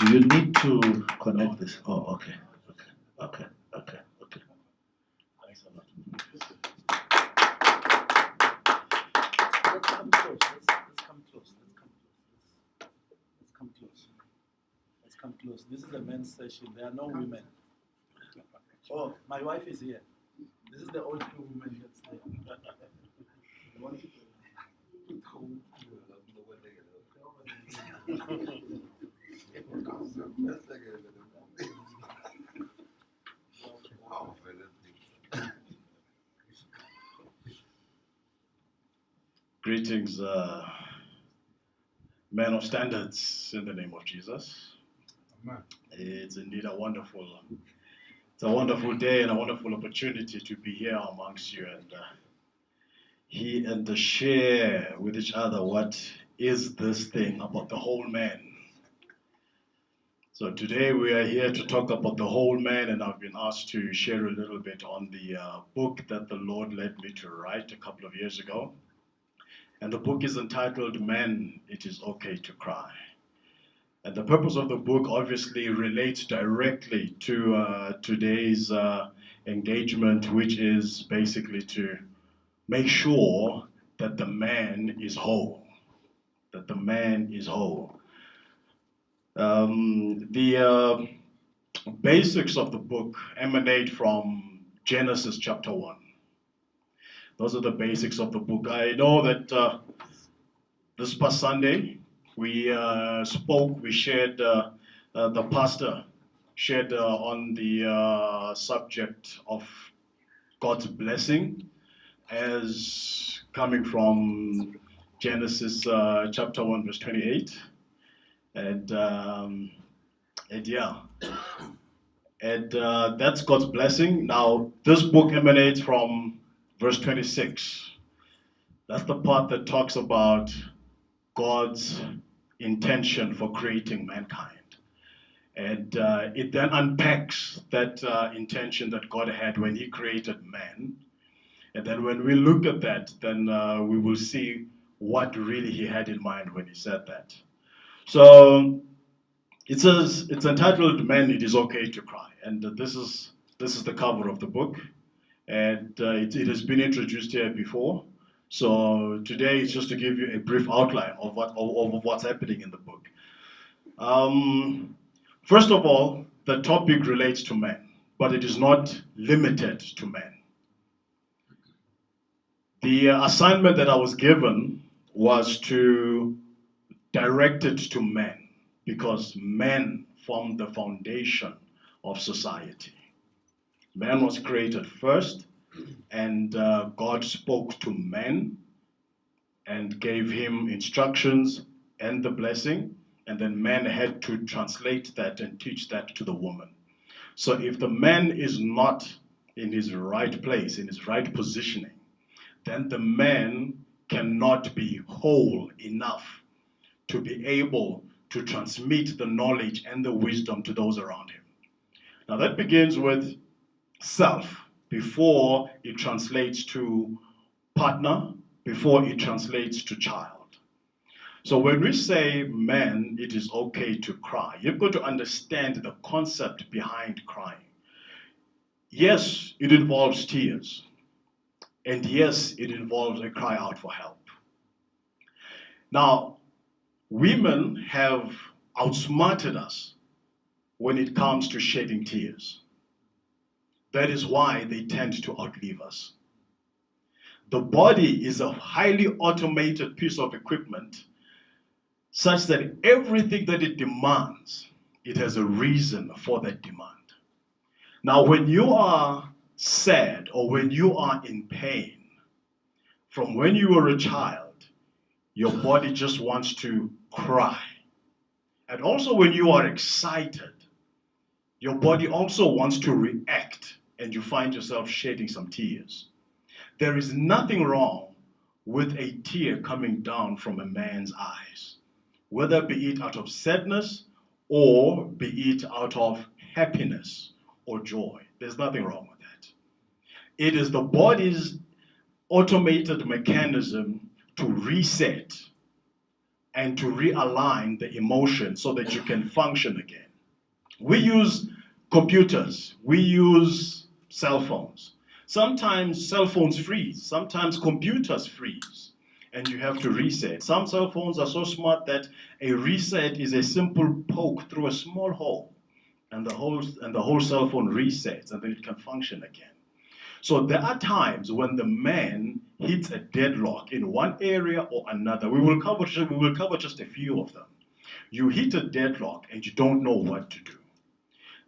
Do you need to connect this? Oh, okay. Okay. Okay. Okay. Thanks a lot. Let's come close. Let's come close. Let's come close. Let's come close. This is a men's session. There are no women. Oh, my wife is here. This is the only woman that's there. Greetings, men of standards, in the name of Jesus. Amen. It's indeed it's a wonderful day and a wonderful opportunity to be here amongst you and share with each other what is this thing about the whole man. So today we are here to talk about the whole man, and I've been asked to share a little bit on the book that the Lord led me to write a couple of years ago. And the book is entitled, Men, It Is Okay to Cry. And the purpose of the book obviously relates directly to today's engagement, which is basically to make sure that the man is whole. That the man is whole. The basics of the book emanate from Genesis chapter 1. Those are the basics of the book. I know that this past Sunday, we shared, the pastor shared on the subject of God's blessing as coming from Genesis chapter 1, verse 28. And that's God's blessing. Now, this book emanates from verse 26. That's the part that talks about God's intention for creating mankind. And it then unpacks that intention that God had when he created man. And then when we look at that, then we will see what really he had in mind when he said that. So it says, it's entitled, Men, It Is Okay to Cry. And this is the cover of the book. And it has been introduced here before. So today is just to give you a brief outline of what's happening in the book. First of all, the topic relates to men, but it is not limited to men. The assignment that I was given was to direct it to men, because men form the foundation of society. Man was created first, and God spoke to man and gave him instructions and the blessing, and then man had to translate that and teach that to the woman. So if the man is not in his right place, in his right positioning, then the man cannot be whole enough to be able to transmit the knowledge and the wisdom to those around him. Now that begins with self before it translates to partner, before it translates to child. So when we say, men, it is okay to cry, you've got to understand the concept behind crying. Yes, it involves tears. And yes, it involves a cry out for help. Now, women have outsmarted us when it comes to shedding tears. That is why they tend to outlive us. The body is a highly automated piece of equipment such that everything that it demands, it has a reason for that demand. Now, when you are sad or when you are in pain, from when you were a child, your body just wants to cry. And also when you are excited, your body also wants to react, and you find yourself shedding some tears. There is nothing wrong with a tear coming down from a man's eyes, whether be it out of sadness or be it out of happiness or joy. There's nothing wrong with that. It is the body's automated mechanism to reset and to realign the emotion so that you can function again. We use computers, we use cell phones. Sometimes cell phones freeze, sometimes computers freeze, and you have to reset. Some cell phones are so smart that a reset is a simple poke through a small hole, and the whole cell phone resets, and then it can function again. So there are times when the man hits a deadlock in one area or another. We will cover just a few of them. You hit a deadlock and you don't know what to do.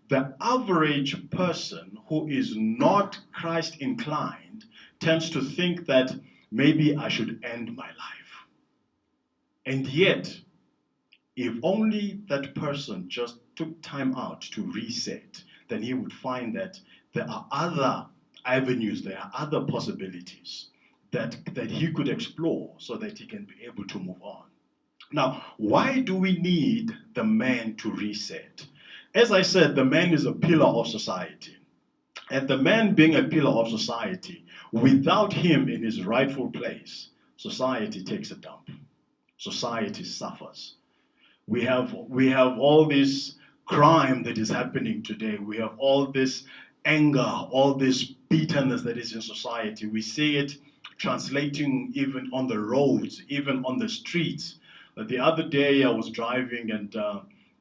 The average person who is not Christ inclined tends to think that maybe I should end my life. And yet, if only that person just took time out to reset, then he would find that there are other avenues, there are other possibilities that he could explore so that he can be able to move on. Now, why do we need the man to reset? As I said, the man is a pillar of society. And the man being a pillar of society, without him in his rightful place, society takes a dump. Society suffers. We have all this crime that is happening today. We have all this anger, all this bitterness that is in society. We see it translating even on the roads, even on the streets. The other day I was driving and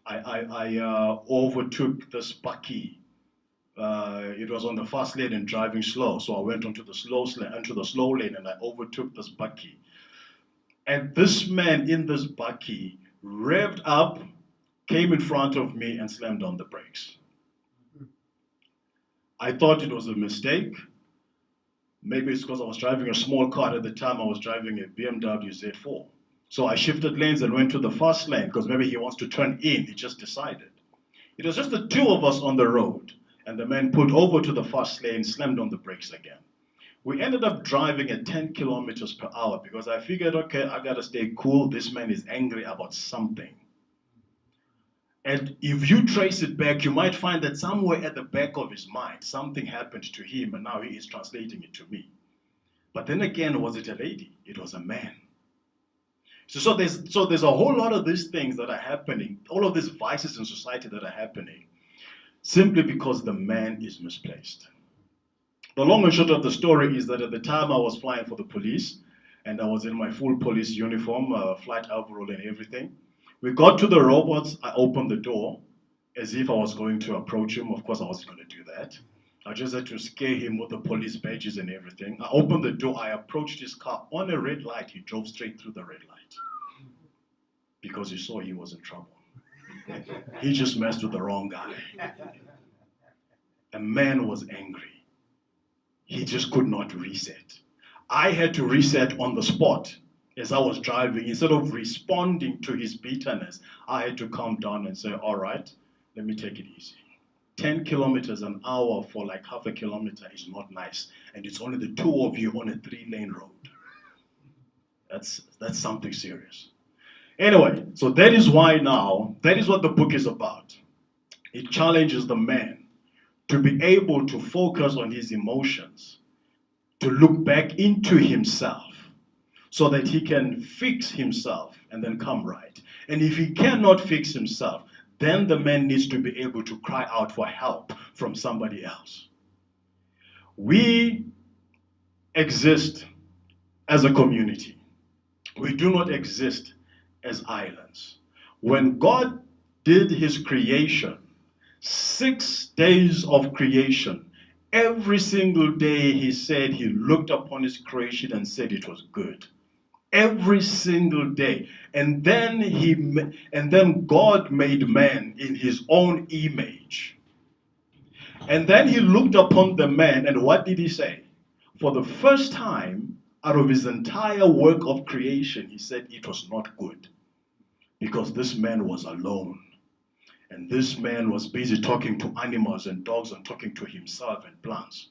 I overtook this bakkie. It was on the fast lane and driving slow, so I went onto the slow lane and I overtook this bakkie. And this man in this bakkie revved up, came in front of me and slammed on the brakes. I thought it was a mistake. Maybe it's because I was driving a small car at the time. I was driving a BMW Z4. So I shifted lanes and went to the fast lane because maybe he wants to turn in. He just decided. It was just the two of us on the road. And the man pulled over to the fast lane, slammed on the brakes again. We ended up driving at 10 kilometers per hour because I figured, okay, I gotta stay cool. This man is angry about something. And if you trace it back, you might find that somewhere at the back of his mind, something happened to him and now he is translating it to me. But then again, was it a lady? It was a man. So there's a whole lot of these things that are happening, all of these vices in society that are happening, simply because the man is misplaced. The long and short of the story is that at the time I was flying for the police, and I was in my full police uniform, flight overall and everything. We got to the robots, I opened the door, as if I was going to approach him. Of course, I wasn't going to do that. I just had to scare him with the police badges and everything. I opened the door, I approached his car on a red light. He drove straight through the red light because he saw he was in trouble. He just messed with the wrong guy. A man was angry. He just could not reset. I had to reset on the spot as I was driving. Instead of responding to his bitterness, I had to calm down and say, all right, let me take it easy. 10 kilometers an hour for like half a kilometer is not nice. And it's only the two of you on a 3-lane road. That's something serious. Anyway, so that is why now, that is what the book is about. It challenges the man to be able to focus on his emotions, to look back into himself so that he can fix himself and then come right. And if he cannot fix himself, then the man needs to be able to cry out for help from somebody else. We exist as a community. We do not exist as islands. When God did his creation, 6 days of creation, every single day he said he looked upon his creation and said it was good. Every single day. And then God made man in his own image. And then he looked upon the man, and what did he say? For the first time out of his entire work of creation, he said it was not good. Because this man was alone. And this man was busy talking to animals and dogs and talking to himself and plants.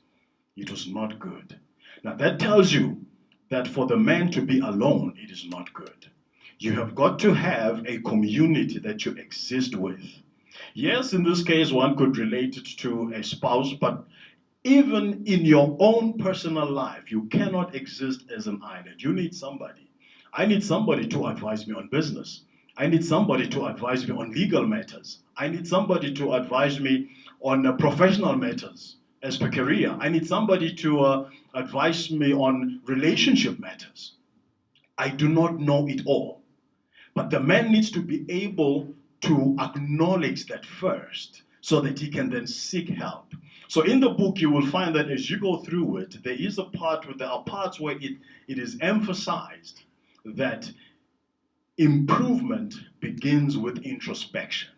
It was not good. Now that tells you that for the man to be alone, it is not good. You have got to have a community that you exist with. Yes, in this case, one could relate it to a spouse, but even in your own personal life, you cannot exist as an island. You need somebody. I need somebody to advise me on business. I need somebody to advise me on legal matters. I need somebody to advise me on professional matters as per career. I need somebody to advise me on relationship matters. I do not know it all. But the man needs to be able to acknowledge that first so that he can then seek help. So in the book, you will find that as you go through it, there is a part where there are parts where it is emphasized that improvement begins with introspection.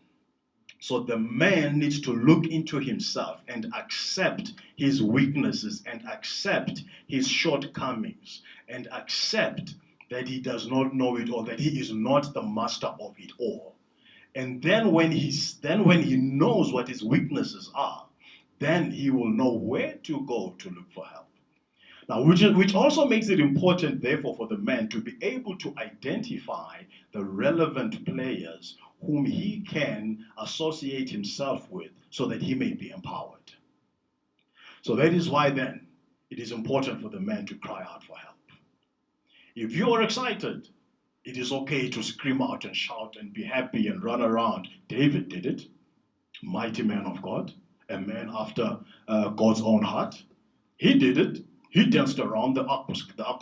So the man needs to look into himself and accept his weaknesses and accept his shortcomings and accept that he does not know it all, that he is not the master of it all. And then when he knows what his weaknesses are, then he will know where to go to look for help. Now, which also makes it important, therefore, for the man to be able to identify the relevant players whom he can associate himself with so that he may be empowered. So that is why then it is important for the man to cry out for help. If you are excited, it is okay to scream out and shout and be happy and run around. David did it. Mighty man of God, a man after God's own heart. He did it. He danced around. The Ark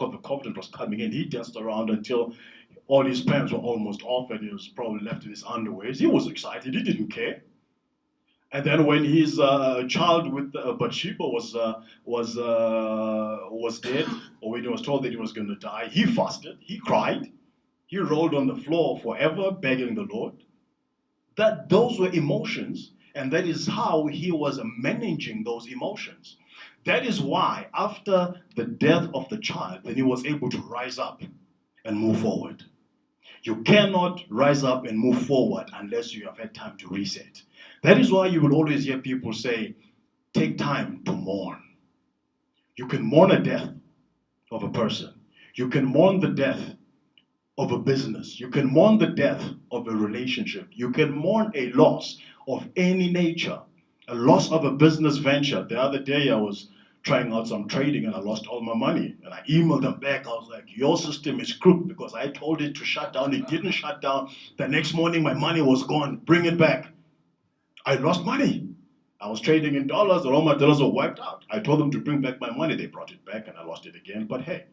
of the Covenant was coming in. He danced around until all his pants were almost off and he was probably left in his underwears. He was excited. He didn't care. And then when his child with Bathsheba was dead, or when he was told that he was going to die, he fasted. He cried. He rolled on the floor forever, begging the Lord. Those were emotions, and that is how he was managing those emotions. That is why after the death of the child, then he was able to rise up and move forward. You cannot rise up and move forward unless you have had time to reset. That is why you will always hear people say, take time to mourn. You can mourn a death of a person. You can mourn the death of a business. You can mourn the death of a relationship. You can mourn a loss of any nature, a loss of a business venture. The other day I was trying out some trading and I lost all my money. And I emailed them back. I was like, your system is crooked because I told it to shut down. It didn't shut down. The next morning my money was gone. Bring it back. I lost money. I was trading in dollars and all my dollars were wiped out. I told them to bring back my money. They brought it back and I lost it again. But hey,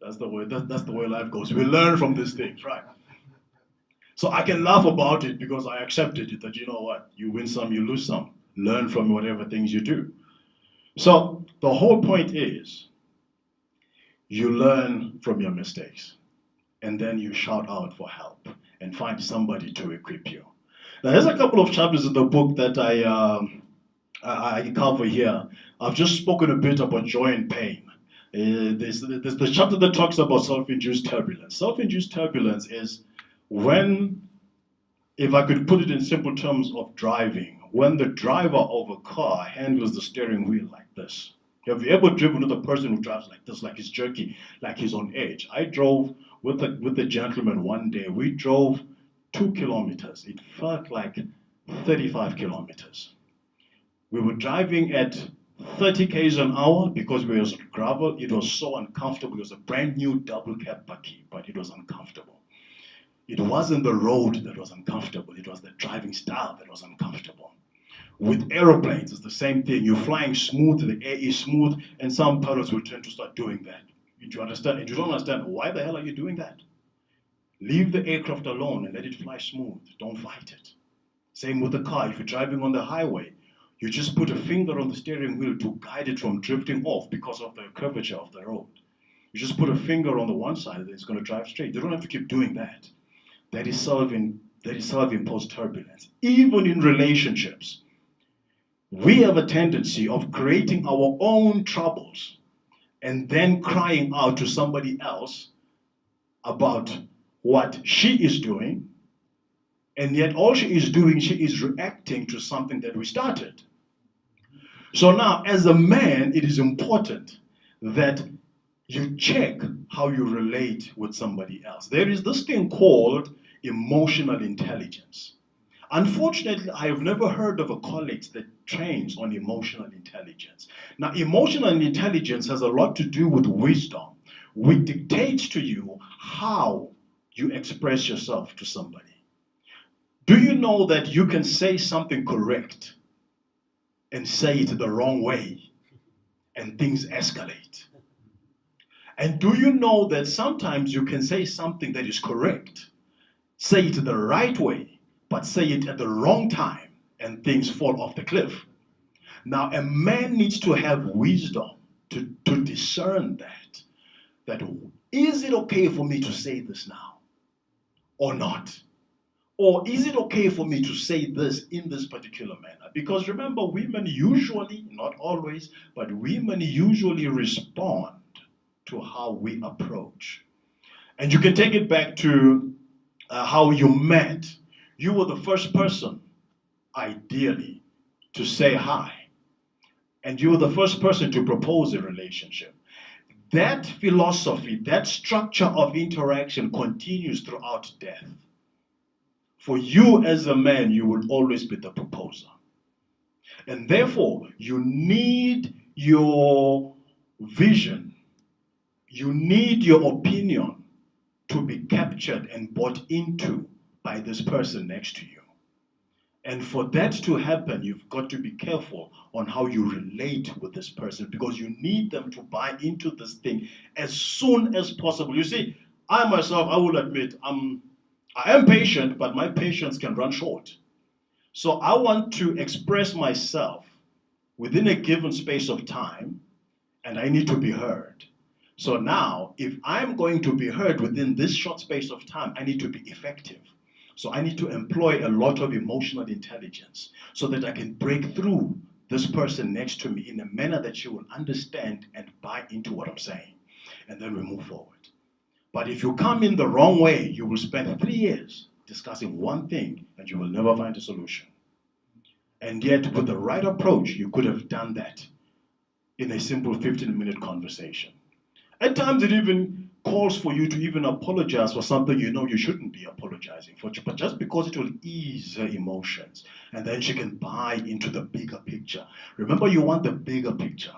that's the way life goes. We learn from these things, right? So I can laugh about it because I accepted it that, you know what, you win some, you lose some. Learn from whatever things you do. So the whole point is you learn from your mistakes and then you shout out for help and find somebody to equip you. Now, there's a couple of chapters in the book that I cover here. I've just spoken a bit about joy and pain. There's the chapter that talks about self-induced turbulence. Self-induced turbulence is when, if I could put it in simple terms of driving, when the driver of a car handles the steering wheel like this. Have you ever driven with a person who drives like this, like he's jerky, like he's on edge? I drove with a gentleman one day. We drove 2 kilometers. It felt like 35 kilometers. We were driving at 30 k's an hour because we were on gravel. It was so uncomfortable. It was a brand new double cab bakkie, but it was uncomfortable. It wasn't the road that was uncomfortable. It was the driving style that was uncomfortable. With aeroplanes, it's the same thing. You're flying smooth, the air is smooth, and some pilots will tend to start doing that. Do you understand? And you don't understand, why the hell are you doing that? Leave the aircraft alone and let it fly smooth. Don't fight it. Same with the car. If you're driving on the highway, you just put a finger on the steering wheel to guide it from drifting off because of the curvature of the road. You just put a finger on the one side and it's going to drive straight. You don't have to keep doing that. That is self-imposed turbulence. Even in relationships, we have a tendency of creating our own troubles and then crying out to somebody else about what she is doing, and yet all she is doing, she is reacting to something that we started. So now, as a man, it is important that you check how you relate with somebody else. There is this thing called emotional intelligence. Unfortunately, I have never heard of a college that trains on emotional intelligence. Now, emotional intelligence has a lot to do with wisdom. will dictate to you how you express yourself to somebody. Do you know that you can say something correct and say it the wrong way and things escalate? And do you know that sometimes you can say something that is correct, say it the right way, but say it at the wrong time and things fall off the cliff? Now, a man needs to have wisdom to discern that is it okay for me to say this now or not? Or is it okay for me to say this in this particular manner? Because remember, women usually, not always, but women usually respond to how we approach. And you can take it back to how you met. You were the first person, ideally, to say hi. And you were the first person to propose a relationship. That philosophy, that structure of interaction continues throughout death. For you as a man, you will always be the proposer. And therefore, you need your vision, you need your opinion to be captured and bought into by this person next to you. And for that to happen, you've got to be careful on how you relate with this person, because you need them to buy into this thing as soon as possible. You see, I myself, I will admit, I am patient, but my patience can run short. So I want to express myself within a given space of time, and I need to be heard. So now, if I'm going to be heard within this short space of time, I need to be effective. So I need to employ a lot of emotional intelligence so that I can break through this person next to me in a manner that she will understand and buy into what I'm saying. And then we move forward. But if you come in the wrong way, you will spend 3 years discussing one thing and you will never find a solution. And yet, with the right approach, you could have done that in a simple 15-minute conversation. At times, it even calls for you to even apologize for something you know you shouldn't be apologizing for, but just because it will ease her emotions, and then she can buy into the bigger picture. Remember, you want the bigger picture.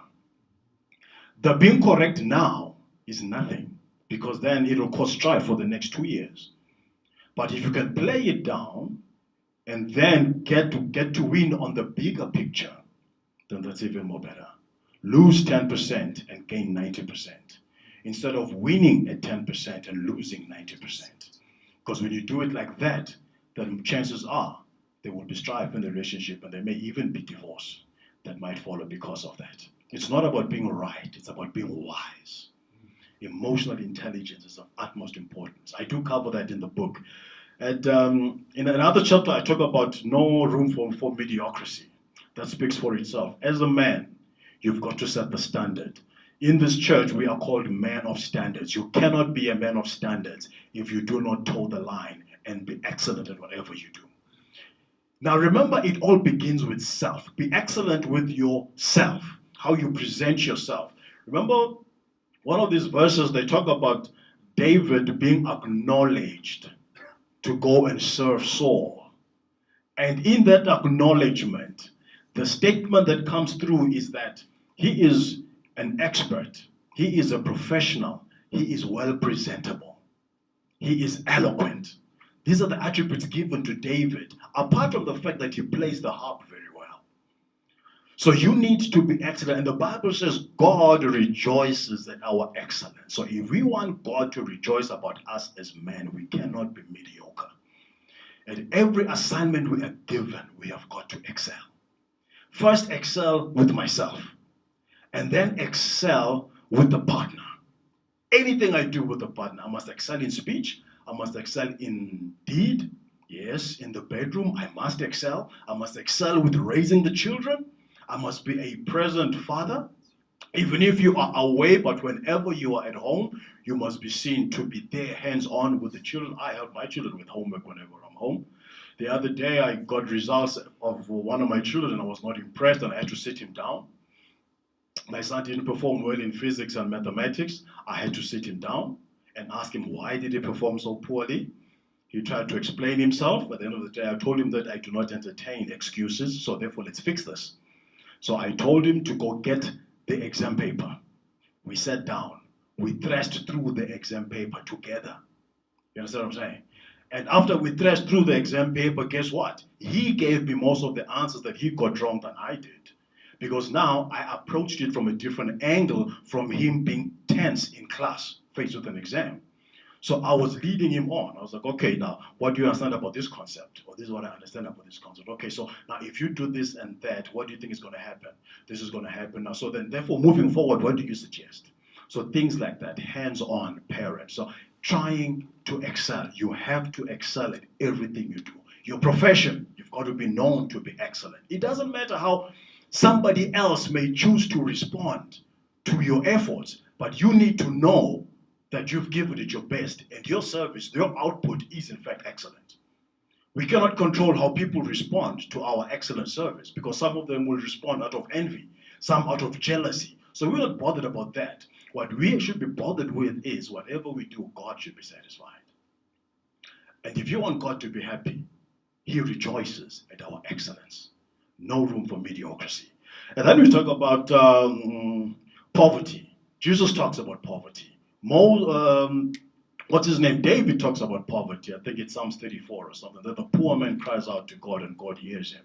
The being correct now is nothing, because then it'll cause strife for the next 2 years. But if you can play it down and then get to win on the bigger picture, then that's even more better. Lose 10% and gain 90%. Instead of winning at 10% and losing 90%. Because when you do it like that, then chances are there will be strife in the relationship, and there may even be divorce that might follow because of that. It's not about being right, it's about being wise. Emotional intelligence is of utmost importance. I do cover that in the book. And in another chapter, I talk about no room for mediocrity. That speaks for itself. As a man, you've got to set the standard. In this church, we are called men of standards. You cannot be a man of standards if you do not toe the line and be excellent at whatever you do. Now remember, it all begins with self. Be excellent with yourself, how you present yourself. Remember, one of these verses, they talk about David being acknowledged to go and serve Saul. And in that acknowledgement, the statement that comes through is that he is an expert, he is a professional, he is well presentable, he is eloquent. These are the attributes given to David, apart from the fact that he plays the harp very well. So you need to be excellent, and the Bible says God rejoices at our excellence. So if we want God to rejoice about us as men, we cannot be mediocre. At every assignment we are given, we have got to excel. First, excel with myself. And then excel with the partner. Anything I do with the partner, I must excel in speech, I must excel in deed. Yes, in the bedroom, I must excel. I must excel with raising the children. I must be a present father. Even if you are away, but whenever you are at home, you must be seen to be there, hands-on with the children. I help my children with homework whenever I'm home. The other day, I got results of one of my children, and I was not impressed, and I had to sit him down. My son didn't perform well in physics and mathematics. I had to sit him down and ask him why did he perform so poorly. He tried to explain himself. At the end of the day, I told him that I do not entertain excuses, so therefore let's fix this. So I told him to go get the exam paper. We sat down. we thrashed through the exam paper together. You understand what I'm saying? And after we thrashed through the exam paper, guess what? He gave me most of the answers that he got wrong than I did. Because now I approached it from a different angle from him being tense in class, faced with an exam. So I was leading him on. I was like, okay, now, what do you understand about this concept? Or this is what I understand about this concept. Okay, so now if you do this and that, what do you think is going to happen? This is going to happen now. So then, therefore, moving forward, what do you suggest? So things like that, hands-on parents. So trying to excel. You have to excel at everything you do. Your profession, you've got to be known to be excellent. It doesn't matter how somebody else may choose to respond to your efforts, but you need to know that you've given it your best and your service, your output is in fact excellent. We cannot control how people respond to our excellent service because some of them will respond out of envy, some out of jealousy. So we're not bothered about that. What we should be bothered with is whatever we do, God should be satisfied. And if you want God to be happy, He rejoices at our excellence. No room for mediocrity. And then we talk about poverty. Jesus talks about poverty. What's his name? David talks about poverty. I think it's Psalms 34 or something. That the poor man cries out to God and God hears him.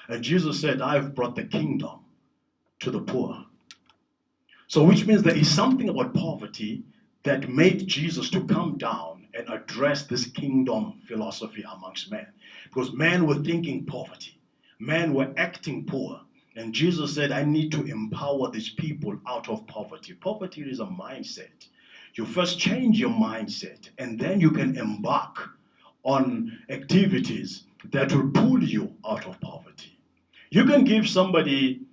And Jesus said, I've brought the kingdom to the poor. So which means there is something about poverty that made Jesus to come down and address this kingdom philosophy amongst men. Because men were thinking poverty. Men were acting poor. And Jesus said, I need to empower these people out of poverty. Poverty is a mindset. You first change your mindset, and then you can embark on activities that will pull you out of poverty. You can give somebody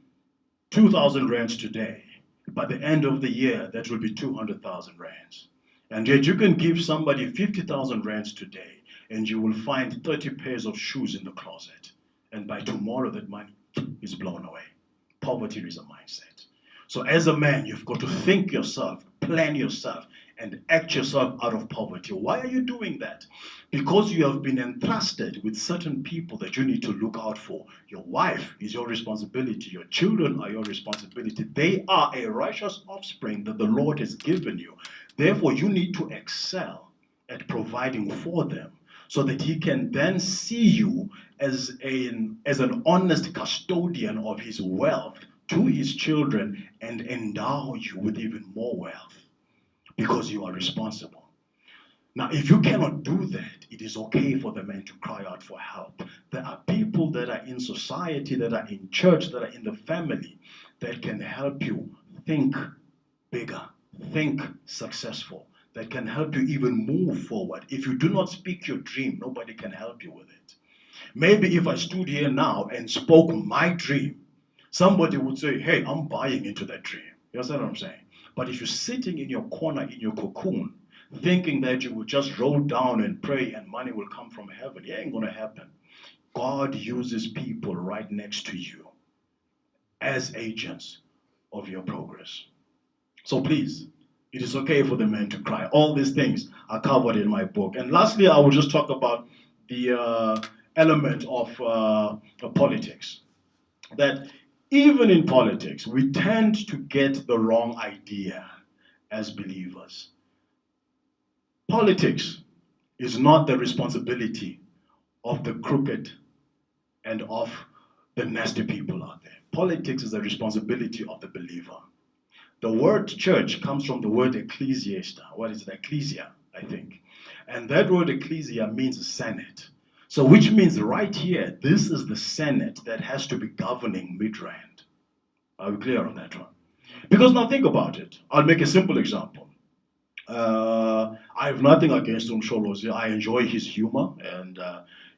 2,000 rands today. By the end of the year, that will be 200,000 rands. And yet you can give somebody 50,000 rands today, and you will find 30 pairs of shoes in the closet. And by tomorrow, that money is blown away. Poverty is a mindset. So as a man, you've got to think yourself, plan yourself, and act yourself out of poverty. Why are you doing that? Because you have been entrusted with certain people that you need to look out for. Your wife is your responsibility. Your children are your responsibility. They are a righteous offspring that the Lord has given you. Therefore, you need to excel at providing for them so that He can then see you as an honest custodian of His wealth to His children and endow you with even more wealth because you are responsible. Now, if you cannot do that, it is okay for the man to cry out for help. There are people that are in society, that are in church, that are in the family that can help you think bigger, think successful, that can help you even move forward. If you do not speak your dream, nobody can help you with it. Maybe if I stood here now and spoke my dream, somebody would say, hey, I'm buying into that dream. You understand what I'm saying? But if you're sitting in your corner, in your cocoon, thinking that you will just roll down and pray and money will come from heaven, it ain't going to happen. God uses people right next to you as agents of your progress. So please, it is okay for the men to cry. All these things are covered in my book. And lastly, I will just talk about the element of politics. That even in politics, we tend to get the wrong idea as believers. Politics is not the responsibility of the crooked and of the nasty people out there. Politics is the responsibility of the believer. The word church comes from the word ecclesiasta. What is it? Ecclesia, I think. And that word ecclesia means senate. So which means right here, this is the Senate that has to be governing Midrand. Are we clear on that one? Because now think about it. I'll make a simple example. I have nothing against Umsholozi. I enjoy his humor and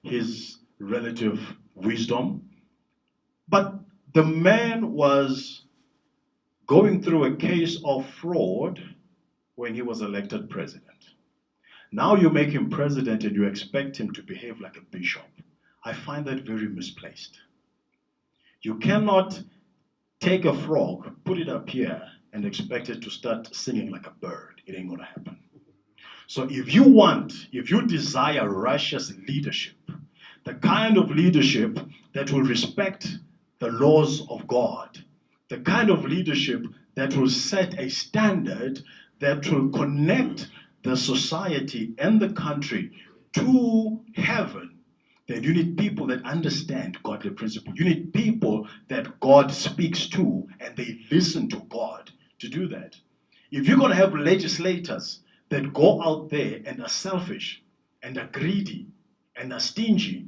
his relative wisdom. But the man was going through a case of fraud when he was elected president. Now you make him president and you expect him to behave like a bishop. I find that very misplaced. You cannot take a frog, put it up here, and expect it to start singing like a bird. It ain't gonna happen. So if you desire righteous leadership, the kind of leadership that will respect the laws of God, the kind of leadership that will set a standard that will connect the society and the country to heaven, then you need people that understand godly principles. You need people that God speaks to and they listen to God to do that. If you're going to have legislators that go out there and are selfish and are greedy and are stingy,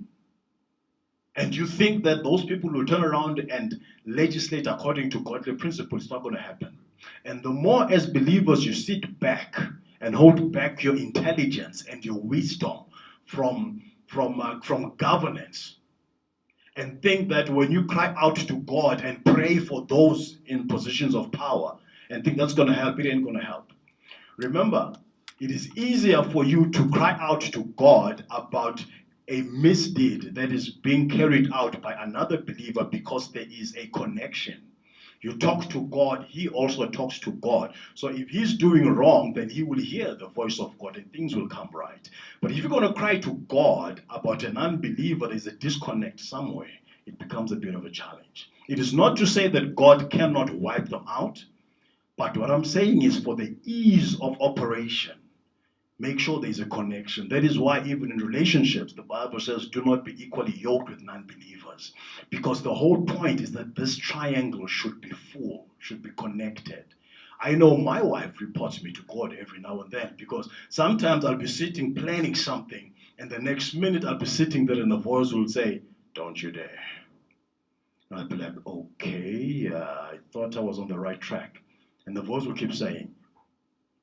and you think that those people will turn around and legislate according to godly principles, it's not going to happen. And the more as believers you sit back and hold back your intelligence and your wisdom from governance, and think that when you cry out to God and pray for those in positions of power and think that's going to help, it ain't going to help. Remember, it is easier for you to cry out to God about a misdeed that is being carried out by another believer because there is a connection. You talk to God, he also talks to God. So if he's doing wrong, then he will hear the voice of God and things will come right. But if you're going to cry to God about an unbeliever, there's a disconnect somewhere, it becomes a bit of a challenge. It is not to say that God cannot wipe them out, but what I'm saying is for the ease of operation, make sure there's a connection. That is why even in relationships, the Bible says, do not be equally yoked with non-believers. Because the whole point is that this triangle should be full, should be connected. I know my wife reports me to God every now and then because sometimes I'll be sitting planning something and the next minute I'll be sitting there and the voice will say, don't you dare. And I'll be like, okay, I thought I was on the right track. And the voice will keep saying,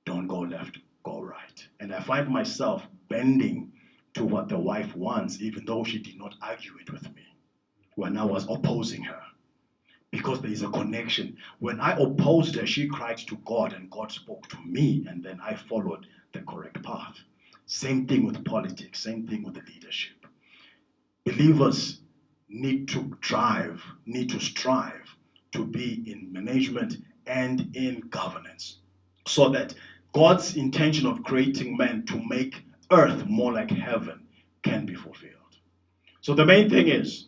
don't go left, go right. And I find myself bending to what the wife wants, even though she did not argue it with me when I was opposing her. Because there is a connection. When I opposed her, she cried to God and God spoke to me, and then I followed the correct path. Same thing with politics, same thing with the leadership. Believers need to strive to be in management and in governance so that God's intention of creating man to make earth more like heaven can be fulfilled. So the main thing is,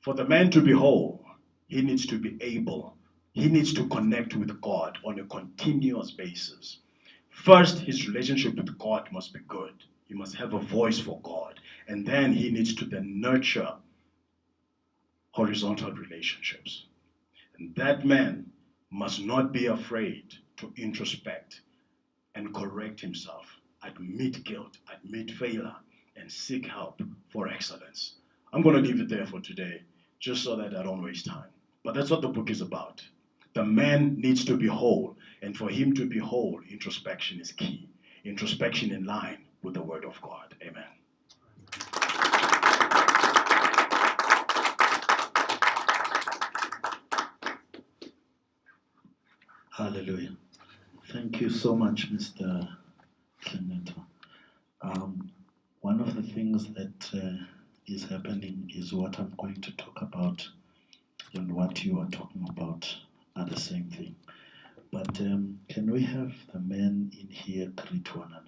for the man to be whole, he needs to be able, he needs to connect with God on a continuous basis. First, his relationship with God must be good. He must have a voice for God. And then he needs to then nurture horizontal relationships. And that man must not be afraid to introspect and correct himself, admit guilt, admit failure, and seek help for excellence. I'm going to leave it there for today, just so that I don't waste time. But that's what the book is about. The man needs to be whole, and for him to be whole, introspection is key. Introspection in line with the Word of God. Amen. Hallelujah. Thank you so much, Mr. Clemente. One of the things that is happening is what I'm going to talk about and what you are talking about are the same thing. But can we have the men in here greet one another?